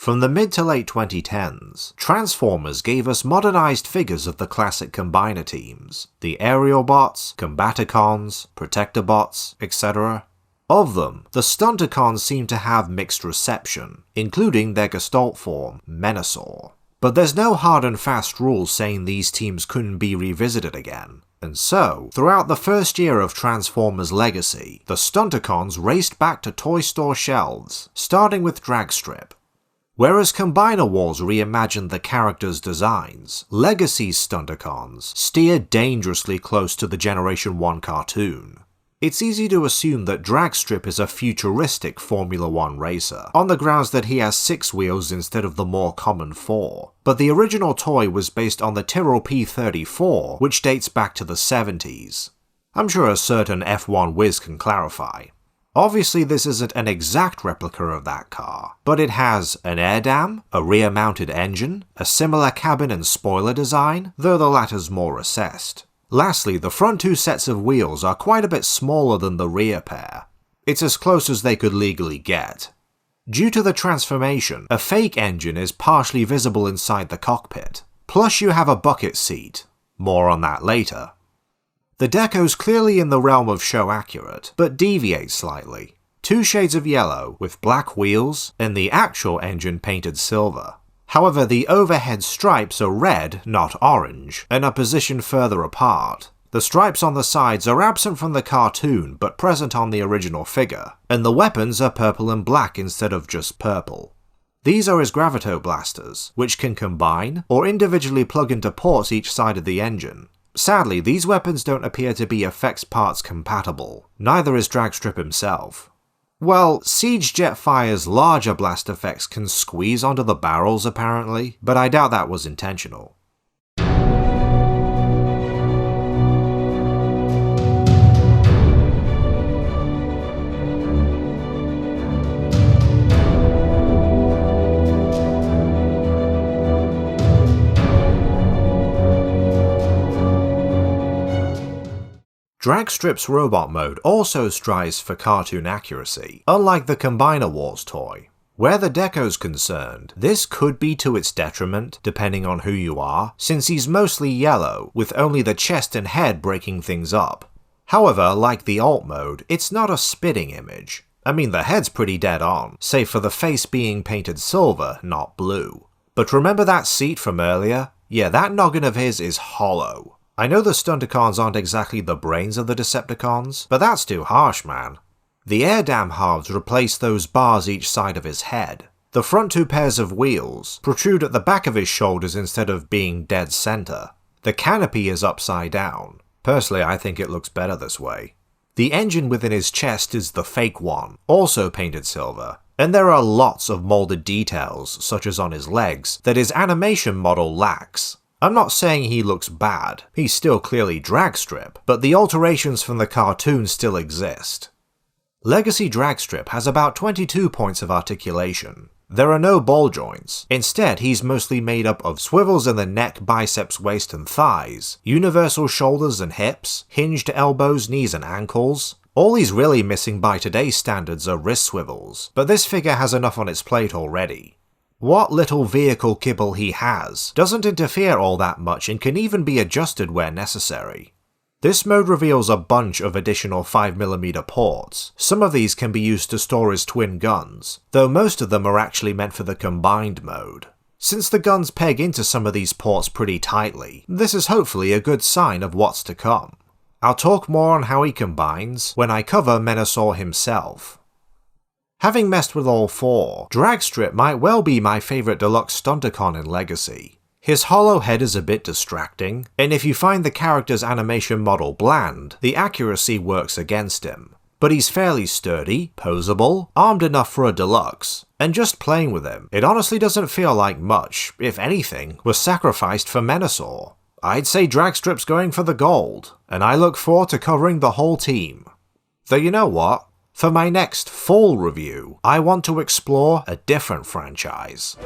From the mid to late 2010s, Transformers gave us modernized figures of the classic Combiner teams, the Aerial Bots, Combaticons, Protectobots, etc. Of them, the Stunticons seem to have mixed reception, including their Gestalt form, Menasor. But there's no hard and fast rule saying these teams couldn't be revisited again, and so, throughout the first year of Transformers' legacy, the Stunticons raced back to toy store shelves, starting with Dragstrip. Whereas Combiner Wars reimagined the characters' designs, Legacy's Stunticons steered dangerously close to the Generation 1 cartoon. It's easy to assume that Dragstrip is a futuristic Formula 1 racer, on the grounds that he has 6 wheels instead of the more common 4, but the original toy was based on the Tyrrell P34, which dates back to the 70s. I'm sure a certain F1 whiz can clarify. Obviously this isn't an exact replica of that car, but it has an air dam, a rear-mounted engine, a similar cabin and spoiler design, though the latter's more recessed. Lastly, the front 2 sets of wheels are quite a bit smaller than the rear pair. It's as close as they could legally get. Due to the transformation, a fake engine is partially visible inside the cockpit, plus you have a bucket seat. More on that later. The deco's clearly in the realm of show accurate, but deviates slightly. 2 shades of yellow, with black wheels, and the actual engine painted silver. However, the overhead stripes are red, not orange, and are positioned further apart. The stripes on the sides are absent from the cartoon, but present on the original figure, and the weapons are purple and black instead of just purple. These are his Gravito blasters, which can combine, or individually plug into ports each side of the engine. Sadly, these weapons don't appear to be effects parts compatible, neither is Dragstrip himself. Well, Siege Jetfire's larger blast effects can squeeze onto the barrels apparently, but I doubt that was intentional. Dragstrip's robot mode also strives for cartoon accuracy, unlike the Combiner Wars toy. Where the deco's concerned, this could be to its detriment, depending on who you are, since he's mostly yellow, with only the chest and head breaking things up. However, like the alt mode, it's not a spitting image. I mean, the head's pretty dead on, save for the face being painted silver, not blue. But remember that seat from earlier? Yeah, that noggin of his is hollow. I know the Stunticons aren't exactly the brains of the Decepticons, but that's too harsh, man. The air dam halves replace those bars each side of his head. The front 2 pairs of wheels protrude at the back of his shoulders instead of being dead center. The canopy is upside down. Personally, I think it looks better this way. The engine within his chest is the fake one, also painted silver, and there are lots of molded details, such as on his legs, that his animation model lacks. I'm not saying he looks bad, he's still clearly Dragstrip, but the alterations from the cartoon still exist. Legacy Dragstrip has about 22 points of articulation. There are no ball joints, instead he's mostly made up of swivels in the neck, biceps, waist and thighs, universal shoulders and hips, hinged elbows, knees and ankles. All he's really missing by today's standards are wrist swivels, but this figure has enough on its plate already. What little vehicle kibble he has doesn't interfere all that much and can even be adjusted where necessary. This mode reveals a bunch of additional 5mm ports. Some of these can be used to store his twin guns, though most of them are actually meant for the combined mode. Since the guns peg into some of these ports pretty tightly, this is hopefully a good sign of what's to come. I'll talk more on how he combines when I cover Menasor himself. Having messed with all 4, Dragstrip might well be my favourite deluxe Stunticon in Legacy. His hollow head is a bit distracting, and if you find the character's animation model bland, the accuracy works against him. But he's fairly sturdy, posable, armed enough for a deluxe, and just playing with him, it honestly doesn't feel like much, if anything, was sacrificed for Menasor. I'd say Dragstrip's going for the gold, and I look forward to covering the whole team. Though you know what? For my next full review, I want to explore a different franchise.